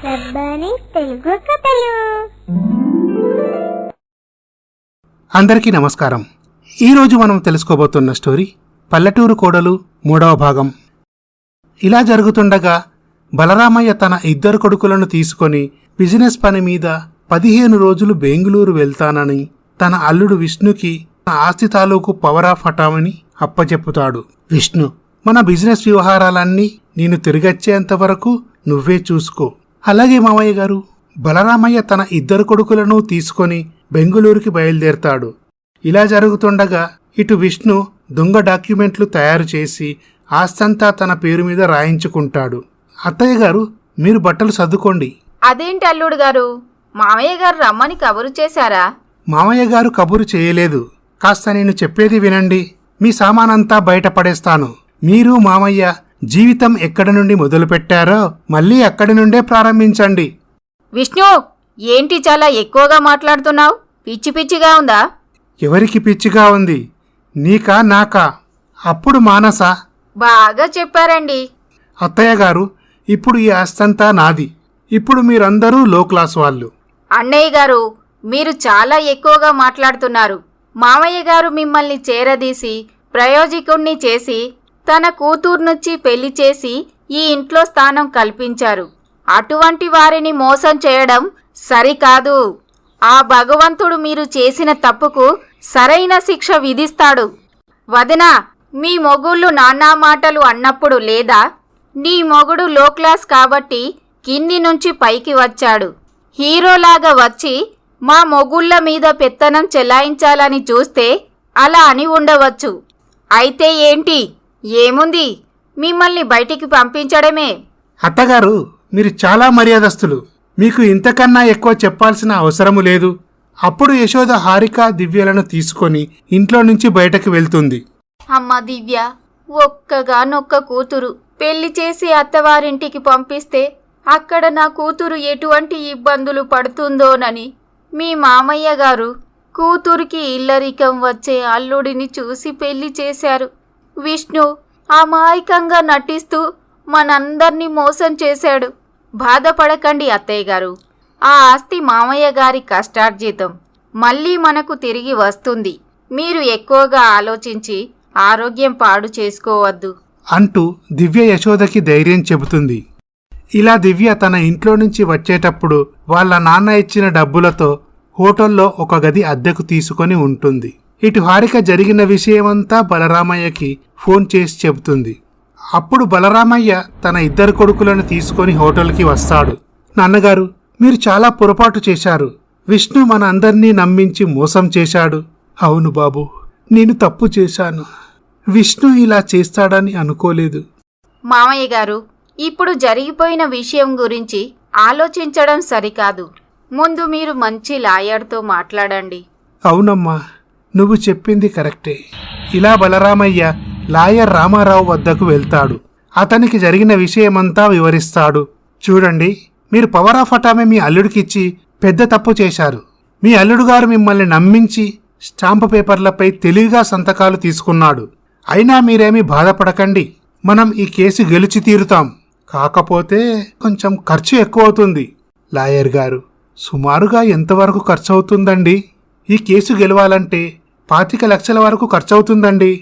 రబ్బాని తెలుగు కథలు. అందరికీ నమస్కారం. ఈరోజు మనం తెలుసుకోబోతున్న స్టోరీ పల్లెటూరు కోడలు 3వ భాగం. ఇలా జరుగుతుండగా బలరామయ్య తన 2 కొడుకులను తీసుకొని బిజినెస్ పని మీద 15 రోజులు బెంగుళూరు వెళ్తానని తన అల్లుడు విష్ణుకి ఆస్తి తాలూకు పవర్ ఆఫ్ అటామని అప్పచెప్పుతాడు. విష్ణు, మన బిజినెస్ వ్యవహారాలన్నీ నేను తిరిగొచ్చేంత వరకు నువ్వే చూసుకో. అలాగే మామయ్య గారు. బలరామయ్య తన 2 కొడుకులను తీసుకొని బెంగుళూరుకి బయలుదేరతాడు. ఇలా జరుగుతుండగా ఇటు విష్ణు దొంగ డాక్యుమెంట్లు తయారు చేసి ఆస్తంతా తన పేరు మీద రాయించుకుంటాడు. అత్తయ్య గారు, మీరు బట్టలు సర్దుకోండి. అదేంటి అల్లుడు గారు, మామయ్య గారు రమ్మని కబురు చేశారా? మామయ్య గారు కబురు చేయలేదు. కాస్త నేను చెప్పేది వినండి. మీ సామానంతా బయటపడేస్తాను. మీరు మామయ్య జీవితం ఎక్కడి నుండి మొదలుపెట్టారో మళ్ళీ అక్కడి నుండే ప్రారంభించండి. విష్ణు, ఏంటి చాలా ఎక్కువగా మాట్లాడుతున్నావు? పిచ్చి పిచ్చిగా ఉందా? ఎవరికి పిచ్చిగా ఉంది? నీకా నాకా? అప్పుడు మానసా? బాగా చెప్పారండి. అత్తయ్య గారు, ఇప్పుడు ఈ ఆస్తంతా నాది. ఇప్పుడు మీరందరూ లో క్లాస్ వాళ్ళు. అన్నయ్య గారు, మీరు చాలా ఎక్కువగా మాట్లాడుతున్నారు. మామయ్య గారు మిమ్మల్ని చేరదీసి ప్రయోజకుణ్ణి చేసి తన కూతుర్నుచ్చి పెళ్లి చేసి ఈ ఇంట్లో స్థానం కల్పించారు. అటువంటి వారిని మోసం చేయడం సరికాదు. ఆ భగవంతుడు మీరు చేసిన తప్పుకు సరైన శిక్ష విధిస్తాడు. వదినా, మీ మొగుళ్ళు నానా మాటలు అన్నప్పుడు లేదా? నీ మొగుడు లో క్లాస్ కాబట్టి కింది నుంచి పైకి వచ్చాడు. హీరోలాగా వచ్చి మా మొగుళ్ళ మీద పెత్తనం చెలాయించాలని చూస్తే అలా అని ఉండవచ్చు. అయితే ఏంటి? ఏముంది, మిమ్మల్ని బయటికి పంపించడమే. అత్తగారు, మీరు చాలా మర్యాదస్తులు. మీకు ఇంతకన్నా ఎక్కువ చెప్పాల్సిన అవసరము లేదు. అప్పుడు యశోద హారిక దివ్యలను తీసుకొని ఇంట్లో నుంచి బయటకు వెళ్తుంది. అమ్మ దివ్య, ఒక్కగానొక్క కూతురు. పెళ్లి చేసి అత్తవారింటికి పంపిస్తే అక్కడ నా కూతురు ఎటువంటి ఇబ్బందులు పడుతుందోనని మీ మామయ్య గారు కూతురికి ఇల్లరికం వచ్చే అల్లుడిని చూసి పెళ్లి చేశారు. విష్ణు అమాయకంగా నటిస్తూ మనందర్నీ మోసం చేశాడు. బాధపడకండి అత్తయ్య గారు. ఆ ఆస్తి మామయ్య గారి కష్టార్జితం మళ్ళీ మనకు తిరిగి వస్తుంది. మీరు ఎక్కువగా ఆలోచించి ఆరోగ్యం పాడు చేసుకోవద్దు అంటూ దివ్య యశోదకి ధైర్యం చెబుతుంది. ఇలా దివ్య తన ఇంట్లో నుంచి వచ్చేటప్పుడు వాళ్ళ నాన్న ఇచ్చిన డబ్బులతో హోటల్లో ఒక గది అద్దెకు తీసుకొని ఉంటుంది. ఇటు హారిక జరిగిన విషయమంతా బలరామయ్యకి ఫోన్ చేసి చెబుతుంది. అప్పుడు బలరామయ్య తన 2 కొడుకులను తీసుకొని హోటల్కి వస్తాడు. నాన్నగారు, మీరు చాలా పొరపాటు చేశారు. విష్ణు మన అందర్నీ నమ్మించి మోసం చేశాడు. అవును బాబు, నేను తప్పు చేశాను. విష్ణు ఇలా చేస్తాడని అనుకోలేదు. మామయ్య గారు, ఇప్పుడు జరిగిపోయిన విషయం గురించి ఆలోచించడం సరికాదు. ముందు మీరు మంచి లాయర్తో మాట్లాడండి. అవునమ్మా, నువ్వు చెప్పింది కరెక్టే. ఇలా బలరామయ్య లాయర్ రామారావు వద్దకు వెళ్తాడు. అతనికి జరిగిన విషయమంతా వివరిస్తాడు. చూడండి, మీరు పవర్ ఆఫ్ అటామే మీ అల్లుడికిచ్చి పెద్ద తప్పు చేశారు. మీ అల్లుడు గారు మిమ్మల్ని నమ్మించి స్టాంపు పేపర్లపై తెలివిగా సంతకాలు తీసుకున్నాడు. అయినా మీరేమీ బాధపడకండి. మనం ఈ కేసు గెలిచి తీరుతాం. కాకపోతే కొంచెం ఖర్చు ఎక్కువ అవుతుంది. లాయర్ గారు, సుమారుగా ఎంతవరకు ఖర్చు అవుతుందండి? ఈ కేసు గెలవాలంటే 25 లక్షల వరకు ఖర్చవుతుందండి.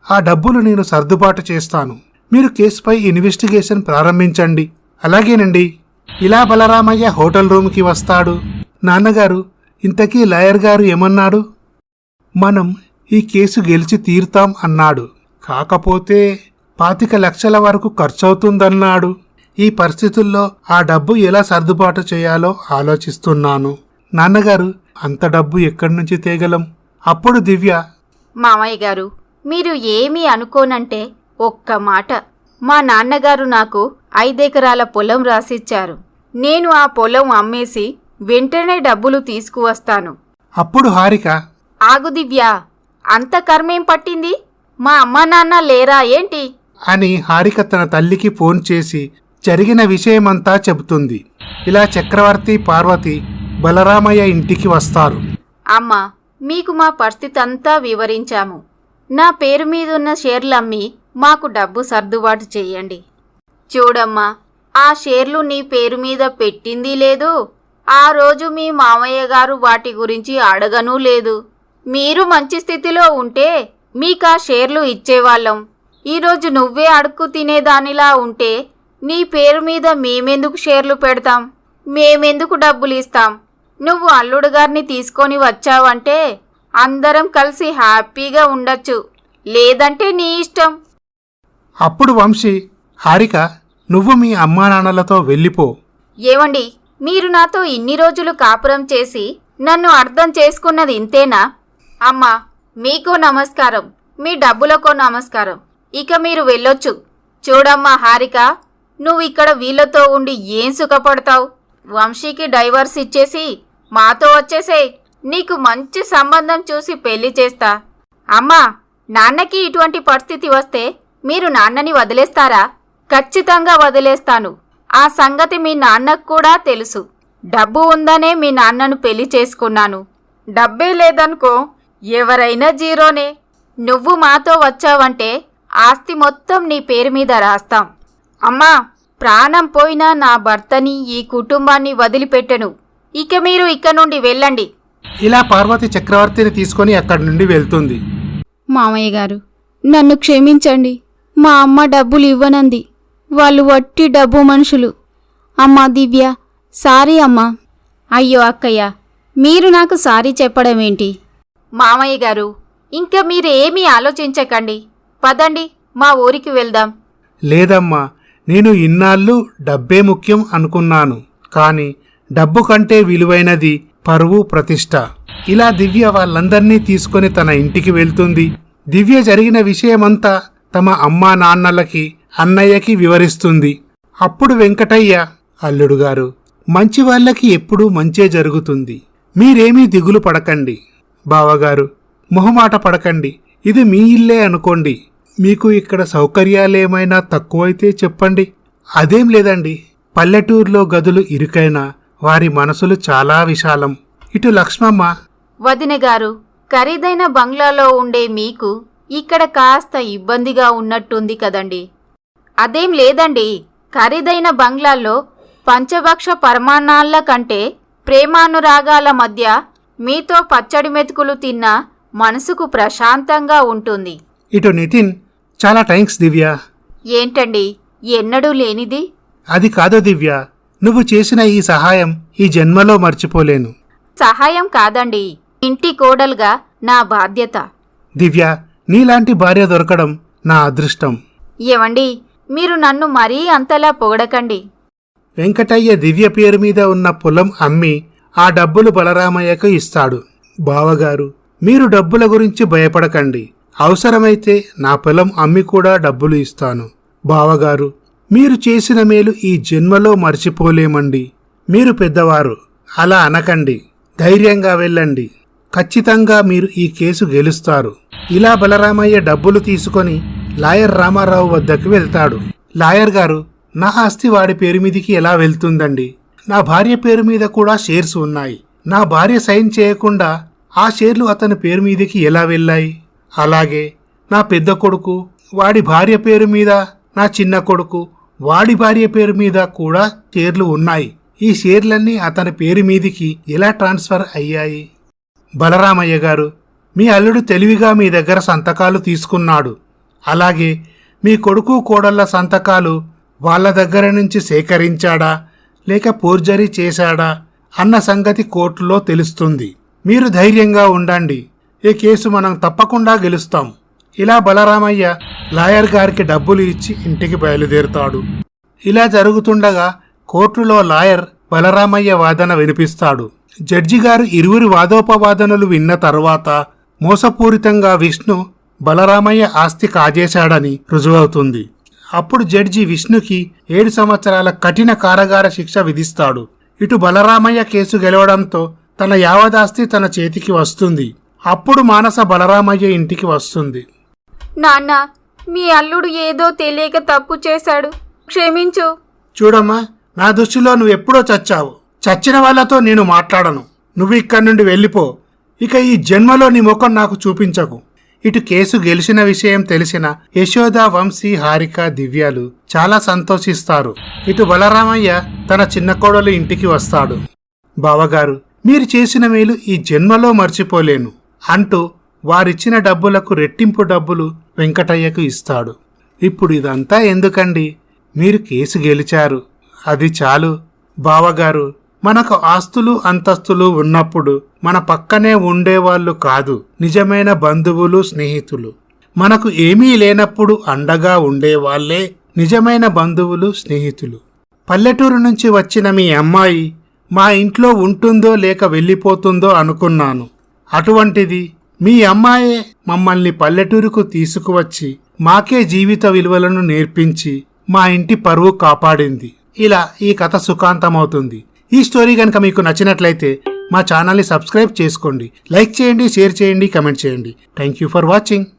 ఆ డబ్బులు నేను సర్దుబాటు చేస్తాను. మీరు కేసుపై ఇన్వెస్టిగేషన్ ప్రారంభించండి. అలాగేనండి. ఇలా బలరామయ్య హోటల్ రూమ్కి వస్తాడు. నాన్నగారు, ఇంతకీ లాయర్ గారు ఏమన్నాడు? మనం ఈ కేసు గెలిచి తీరుతాం అన్నాడు. కాకపోతే 25 లక్షల వరకు ఖర్చవుతుందన్నాడు. ఈ పరిస్థితుల్లో ఆ డబ్బు ఎలా సర్దుబాటు చేయాలో ఆలోచిస్తున్నాను. నాన్నగారు, అంత డబ్బు ఎక్కడి నుంచి తేగలం? అప్పుడు దివ్య, మామయ్య గారు, మీరు ఏమీ అనుకోనంటే ఒక్క మాట. మా నాన్నగారు నాకు 5 ఎకరాల పొలం రాసిచ్చారు. నేను ఆ పొలం అమ్మేసి వెంటనే డబ్బులు తీసుకువస్తాను. అప్పుడు హారిక, ఆగు దివ్య, అంత కర్మేం పట్టింది? మా అమ్మా నాన్న లేరా ఏంటి అని హారిక తన తల్లికి ఫోన్ చేసి జరిగిన విషయమంతా చెబుతుంది. ఇలా చక్రవర్తి, పార్వతి బలరామయ్య ఇంటికి వస్తారు. అమ్మా, మీకు మా పరిస్థితి అంతా వివరించాము. నా పేరు మీదున్న షేర్లమ్మి మాకు డబ్బు సర్దుబాటు చెయ్యండి. చూడమ్మా, ఆ షేర్లు నీ పేరు మీద పెట్టింది లేదు. ఆ రోజు మీ మామయ్య గారు వాటి గురించి అడగనూ లేదు. మీరు మంచి స్థితిలో ఉంటే మీకా షేర్లు ఇచ్చేవాళ్ళం. ఈరోజు నువ్వే అడుక్కు తినేదానిలా ఉంటే నీ పేరు మీద మేమెందుకు షేర్లు పెడతాం? మేమెందుకు డబ్బులు ఇస్తాం? నువ్వు అల్లుడు గారిని తీసుకొని వచ్చావంటే అందరం కలిసి హ్యాపీగా ఉండొచ్చు. లేదంటే నీ ఇష్టం. అప్పుడు వంశీ, హారిక, నువ్వు మీ అమ్మా నాన్నలతో వెళ్ళిపో. ఏవండి, మీరు నాతో ఇన్ని రోజులు కాపురం చేసి నన్ను అర్థం చేసుకున్నది ఇంతేనా? అమ్మా, మీకో నమస్కారం, మీ డబ్బులకో నమస్కారం. ఇక మీరు వెళ్ళొచ్చు. చూడమ్మా హారిక, నువ్వు ఇక్కడ వీళ్ళతో ఉండి ఏం సుఖపడతావు? వంశీకి డైవర్స్ ఇచ్చేసి మాతో వచ్చేసేయ్. నీకు మంచి సంబంధం చూసి పెళ్లి చేస్తా. అమ్మా, నాన్నకి ఇటువంటి పరిస్థితి వస్తే మీరు నాన్నని వదిలేస్తారా? ఖచ్చితంగా వదిలేస్తాను. ఆ సంగతి మీ నాన్నకు కూడా తెలుసు. డబ్బు ఉందనే మీ నాన్నను పెళ్లి చేసుకున్నాను. డబ్బే లేదనుకో ఎవరైనా జీరోనే. నువ్వు మాతో వచ్చావంటే ఆస్తి మొత్తం నీ పేరు మీద రాస్తాం. అమ్మా, ప్రాణం పోయినా నా భర్తని, ఈ కుటుంబాన్ని వదిలిపెట్టను. ఇక మీరు ఇక నుండి వెళ్ళండి. ఇలా పార్వతి చక్రవర్తిని తీసుకొని అక్కడి నుండి వెళ్తుంది. మామయ్య గారు, నన్ను క్షమించండి. మా అమ్మ డబ్బులు ఇవ్వనంది. వాళ్ళు వట్టి డబ్బు మనుషులు. అమ్మా దివ్య, సారీ అమ్మా. అయ్యో అక్కయ్య, మీరు నాకు సారీ చెప్పడమేంటి? మామయ్య గారు, ఇంకా మీరేమీ ఆలోచించకండి. పదండి, మా ఊరికి వెళ్దాం. లేదమ్మా, నేను ఇన్నాళ్ళు డబ్బే ముఖ్యం అనుకున్నాను. కాని డబ్బు కంటే విలువైనది పరువు, ప్రతిష్ట. ఇలా దివ్య వాళ్ళందర్నీ తీసుకొని తన ఇంటికి వెళ్తుంది. దివ్య జరిగిన విషయమంతా తమ అమ్మా నాన్నలకి, అన్నయ్యకి వివరిస్తుంది. అప్పుడు వెంకటయ్య, అల్లుడుగారు, మంచి వాళ్ళకి ఎప్పుడూ మంచే జరుగుతుంది. మీరేమీ దిగులు పడకండి. బావగారు, మొహమాట పడకండి. ఇది మీ ఇల్లే అనుకోండి. మీకు ఇక్కడ సౌకర్యాలేమైనా తక్కువైతే చెప్పండి. అదేం లేదండి. పల్లెటూరులో గదులు ఇరుకైనా వారి మనసులు చాలా విశాలం. ఇటు లక్ష్మమ్మ, వదిన గారు, ఖరీదైన బంగ్లాలో ఉండే మీకు ఇక్కడ కాస్త ఇబ్బందిగా ఉన్నట్టుంది కదండి. అదేం లేదండి. ఖరీదైన బంగ్లాల్లో పంచభక్ష పరమాన్నాళ్ళ కంటే ప్రేమానురాగాల మధ్య మీతో పచ్చడి మెతుకులు తిన్నా మనసుకు ప్రశాంతంగా ఉంటుంది. ఇటు నితిన్, చాలా థ్యాంక్స్ దివ్య. ఏంటండి, ఎన్నడూ లేనిది? అది కాదు దివ్య, నువ్వు చేసిన ఈ సహాయం ఈ జన్మలో మర్చిపోలేను. సహాయం కాదండి, ఇంటి కోడలుగా నా బాధ్యత. దివ్య, నీలాంటి భార్య దొరకడం నా అదృష్టం. ఏవండి, మీరు నన్ను మరీ అంతలా పొగడకండి. వెంకటయ్య దివ్య పేరు మీద ఉన్న పొలం అమ్మి ఆ డబ్బులు బలరామయ్యకు ఇస్తాడు. బావగారు, మీరు డబ్బుల గురించి భయపడకండి. అవసరమైతే నా పొలం అమ్మి కూడా డబ్బులు ఇస్తాను. బావగారు, మీరు చేసిన మేలు ఈ జన్మలో మర్చిపోలేమండి. మీరు పెద్దవారు, అలా అనకండి. ధైర్యంగా వెళ్ళండి. ఖచ్చితంగా మీరు ఈ కేసు గెలుస్తారు. ఇలా బలరామయ్య డబ్బులు తీసుకొని లాయర్ రామారావు వద్దకు వెళ్తాడు. లాయర్ గారు, నా ఆస్తి వాడి పేరు మీదికి ఎలా వెళ్తుందండి? నా భార్య పేరు మీద కూడా షేర్స్ ఉన్నాయి. నా భార్య సైన్ చేయకుండా ఆ షేర్లు అతని పేరు మీదికి ఎలా వెళ్ళాయి? అలాగే నా పెద్ద కొడుకు, వాడి భార్య పేరు మీద, నా చిన్న కొడుకు, వాడి భార్య పేరు మీద కూడా షేర్లు ఉన్నాయి. ఈ షేర్లన్నీ అతని పేరు మీదికి ఎలా ట్రాన్స్ఫర్ అయ్యాయి? బలరామయ్య గారు, మీ అల్లుడు తెలివిగా మీ దగ్గర సంతకాలు తీసుకున్నాడు. అలాగే మీ కొడుకు కోడళ్ల సంతకాలు వాళ్ళ దగ్గర నుంచి సేకరించాడా లేక ఫోర్జరీ చేశాడా అన్న సంగతి కోర్టులో తెలుస్తుంది. మీరు ధైర్యంగా ఉండండి. ఈ కేసు మనం తప్పకుండా గెలుస్తాం. ఇలా బలరామయ్య లాయర్ గారికి డబ్బులు ఇచ్చి ఇంటికి బయలుదేరుతాడు. ఇలా జరుగుతుండగా కోర్టులో లాయర్ బలరామయ్య వాదన వినిపిస్తాడు. జడ్జి గారు ఇరువురి వాదోపవాదనలు విన్న తర్వాత మోసపూరితంగా విష్ణు బలరామయ్య ఆస్తి కాజేశాడని రుజువవుతుంది. అప్పుడు జడ్జి విష్ణుకి 7 సంవత్సరాల కఠిన కారాగార శిక్ష విధిస్తాడు. ఇటు బలరామయ్య కేసు గెలవడంతో తన యావదాస్తి తన చేతికి వస్తుంది. అప్పుడు మానస బలరామయ్య ఇంటికి వస్తుంది. నాన్న, మీ అల్లుడు ఏదో తెలియక తప్పు చేశాడు, క్షమించు. చూడమ్మా, నా దృష్టిలో నువ్వెప్పుడో చచ్చావు. చచ్చిన వాళ్ళతో నేను మాట్లాడను. నువ్వు ఇక్కడి నుండి వెళ్ళిపో. ఇక ఈ జన్మలో నీ ముఖం నాకు చూపించకు. ఇటు కేసు గెలిచిన విషయం తెలిసిన యశోద, వంశీ, హారిక, దివ్యాలు చాలా సంతోషిస్తారు. ఇటు బలరామయ్య తన చిన్న కోడలు ఇంటికి వస్తాడు. బావగారు, మీరు చేసిన మేలు ఈ జన్మలో మర్చిపోలేను అంటూ వారిచ్చిన డబ్బులకు రెట్టింపు డబ్బులు వెంకటయ్యకు ఇస్తాడు. ఇప్పుడు ఇదంతా ఎందుకండి? మీరు కేసు గెలిచారు, అది చాలు. బావగారు, మనకు ఆస్తులు అంతస్తులు ఉన్నప్పుడు మన పక్కనే ఉండేవాళ్ళు కాదు నిజమైన బంధువులు, స్నేహితులు. మనకు ఏమీ లేనప్పుడు అండగా ఉండేవాళ్లే నిజమైన బంధువులు, స్నేహితులు. పల్లెటూరు నుంచి వచ్చిన మీ అమ్మాయి మా ఇంట్లో ఉంటుందో లేక వెళ్ళిపోతుందో అనుకున్నాను. అటువంటిది మీ అమ్మాయే మమ్మల్ని పల్లెటూరుకు తీసుకువచ్చి మాకే జీవిత విలువలను నేర్పించి మా ఇంటి పరువు కాపాడింది. ఇలా ఈ కథ సుఖాంతమవుతుంది. ఈ స్టోరీ కనుక మీకు నచ్చినట్లయితే మా ఛానల్ని సబ్స్క్రైబ్ చేసుకోండి, లైక్ చేయండి, షేర్ చేయండి, కమెంట్ చేయండి. Thank you for watching.